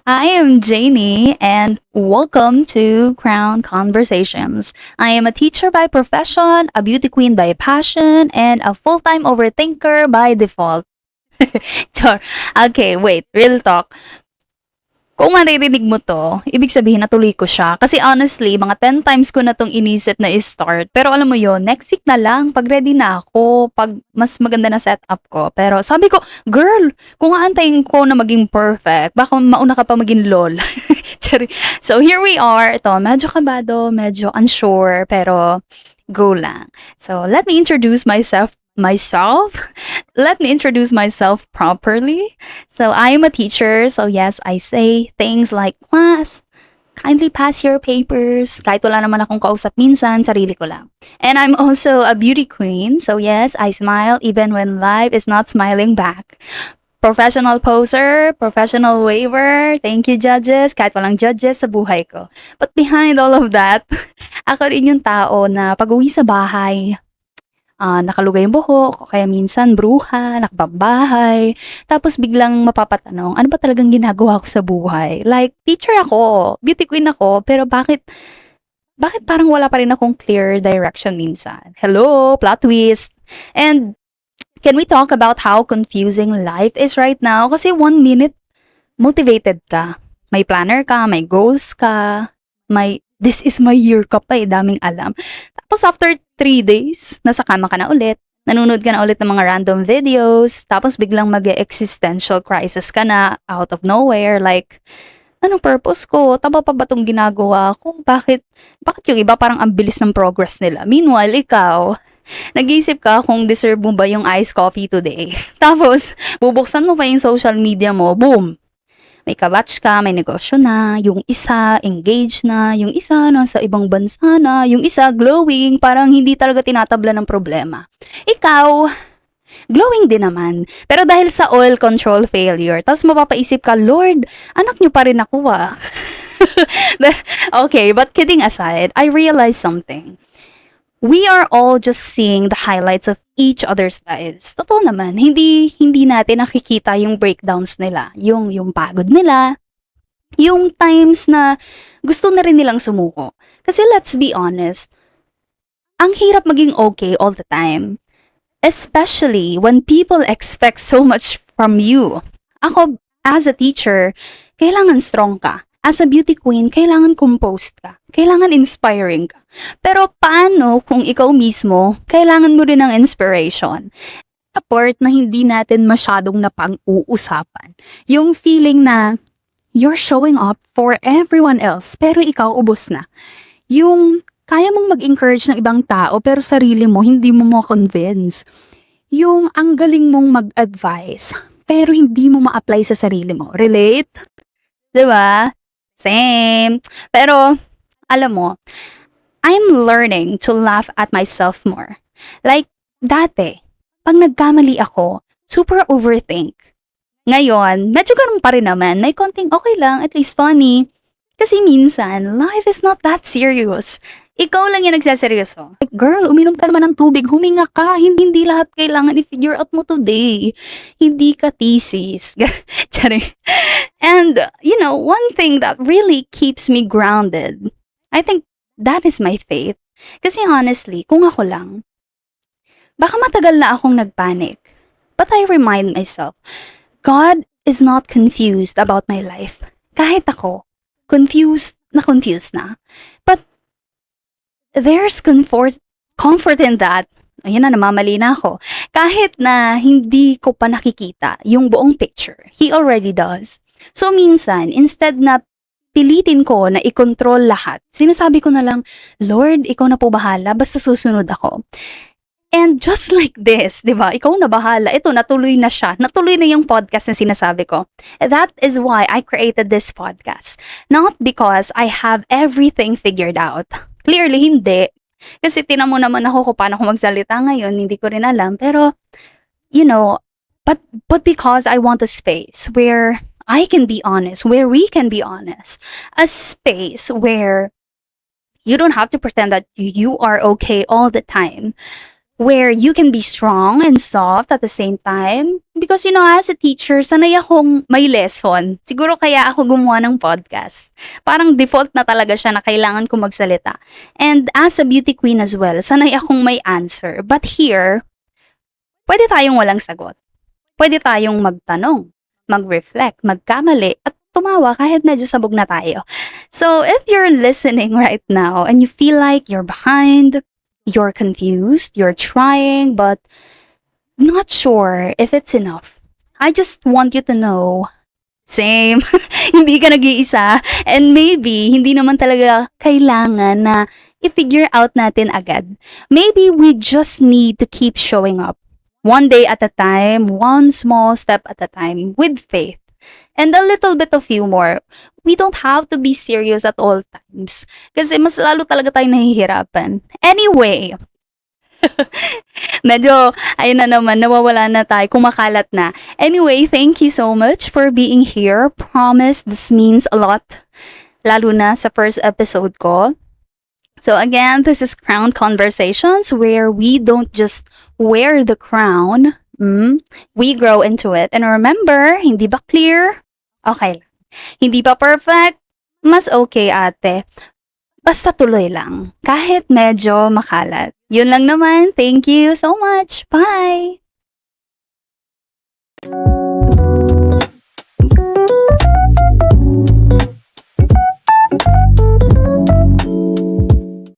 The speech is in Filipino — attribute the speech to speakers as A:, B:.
A: I am Janie, and welcome to Crown Conversations. I am a teacher by profession, a beauty queen by passion, and a full time overthinker by default. Char. Okay, wait, real talk. Kung maririnig mo 'to, ibig sabihin natuloy ko siya. Kasi honestly, mga 10 times ko na 'tong inisip na i-start. Pero alam mo yon, next week na lang, 'pag ready na ako, 'pag mas maganda na setup ko. Pero sabi ko, "Girl, kung aantayin ko na maging perfect, baka mauna ka pa maging lol." Chari. So here we are. Ito, medyo kabado, medyo unsure, pero go lang. So let me introduce myself. Let me introduce myself properly. So I am a teacher. So yes, I say things like, class, kindly pass your papers. Kahit wala naman akong kausap minsan, sarili ko lang. And I'm also a beauty queen. So yes, I smile even when life is not smiling back. Professional poser, professional waver. Thank you, judges. Kahit walang judges sa buhay ko. But behind all of that, ako rin yung tao na pag-uwi sa bahay, nakalugay yung buhok, o kaya minsan bruha, nakababahay, tapos biglang mapapatanong, ano ba talagang ginagawa ko sa buhay? Like, teacher ako, beauty queen ako, pero bakit parang wala pa rin akong clear direction minsan? Hello, plot twist. And can we talk about how confusing life is right now? Kasi 1 minute, motivated ka. May planner ka, may goals ka, may this is my year ka pa daming alam. Tapos after 3 days, nasa kama ka na ulit, nanonood ka na ulit ng mga random videos, tapos biglang mag-existential crisis ka na out of nowhere, like, anong purpose ko? Tama pa ba itong ginagawa ko? Bakit yung iba parang ang bilis ng progress nila? Meanwhile, ikaw, nag-iisip ka kung deserve mo ba yung iced coffee today. Tapos, bubuksan mo pa yung social media mo, boom! May kabatch ka, may negosyo na, yung isa engaged na, yung isa nasa ibang bansa na, yung isa glowing, parang hindi talaga tinatabla ng problema. Ikaw, glowing din naman. Pero dahil sa oil control failure, tapos mapapaisip ka, Lord, anak niyo pa rin ako Okay, but kidding aside, I realized something. We are all just seeing the highlights of each other's lives. Totoo naman, hindi natin nakikita yung breakdowns nila, yung pagod nila, yung times na gusto na rin nilang sumuko. Kasi let's be honest, ang hirap maging okay all the time. Especially when people expect so much from you. Ako, as a teacher, kailangan strong ka. As a beauty queen, kailangan composed ka. Kailangan inspiring ka. Pero paano kung ikaw mismo, kailangan mo rin ng inspiration? A part na hindi natin masyadong napag-uusapan. Yung feeling na you're showing up for everyone else, pero ikaw ubos na. Yung kaya mong mag-encourage ng ibang tao, pero sarili mo, hindi mo ma-convince. Yung ang galing mong mag-advise, pero hindi mo ma-apply sa sarili mo. Relate? Diba? Same. Pero, alam mo, I'm learning to laugh at myself more. Like, dati, pag nagkamali ako, super overthink. Ngayon, medyo ganun pa rin naman. May konting okay lang, at least funny. Kasi minsan, life is not that serious. Ikaw lang yung nagsaseryoso. Like, girl, uminom ka naman ng tubig, huminga ka. Hindi lahat kailangan i-figure out mo today. Hindi ka thesis. Charing. And, one thing that really keeps me grounded, I think that is my faith. Kasi honestly, kung ako lang, baka matagal na akong nagpanic. But I remind myself, God is not confused about my life. Kahit ako, confused na. But there's comfort in that. Ayun na, namamali na ako. Kahit na hindi ko pa nakikita yung buong picture, He already does. So minsan, instead na pilitin ko na i-control lahat, sinasabi ko na lang, Lord, ikaw na po bahala, basta susunod ako. And just like this, di ba? Ikaw na bahala. Ito, natuloy na siya. Natuloy na yung podcast na sinasabi ko. That is why I created this podcast. Not because I have everything figured out. Clearly, hindi. Kasi tinan mo naman ako kung paano ko magsalita ngayon. Hindi ko rin alam. Pero, but because I want a space where I can be honest, where we can be honest. A space where you don't have to pretend that you are okay all the time. where you can be strong and soft at the same time. Because, as a teacher, sanay akong may lesson. Siguro kaya ako gumawa ng podcast. Parang default na talaga siya na kailangan ko magsalita. And as a beauty queen as well, sanay akong may answer. But here, pwede tayong walang sagot. Pwede tayong magtanong, mag-reflect, magkamali, at tumawa kahit medyo sabog na tayo. So, if you're listening right now and you feel like you're behind, you're confused, you're trying, but not sure if it's enough, I just want you to know, same, hindi ka nag-iisa, and maybe hindi naman talaga kailangan na i-figure out natin agad. Maybe we just need to keep showing up. One day at a time, one small step at a time, with faith. And a little bit of humor. We don't have to be serious at all times. Kasi mas lalo talaga tayo nahihirapan. Anyway, medyo, ayun na naman, nawawala na tayo, kumakalat na. Anyway, thank you so much for being here. Promise, this means a lot. Lalo na sa first episode ko. So again, this is Crown Conversations, where we don't just wear the crown, we grow into it. And remember, hindi ba clear? Okay lang. Hindi pa perfect? Mas okay, ate. Basta tuloy lang. Kahit medyo makalat. Yun lang naman. Thank you so much. Bye!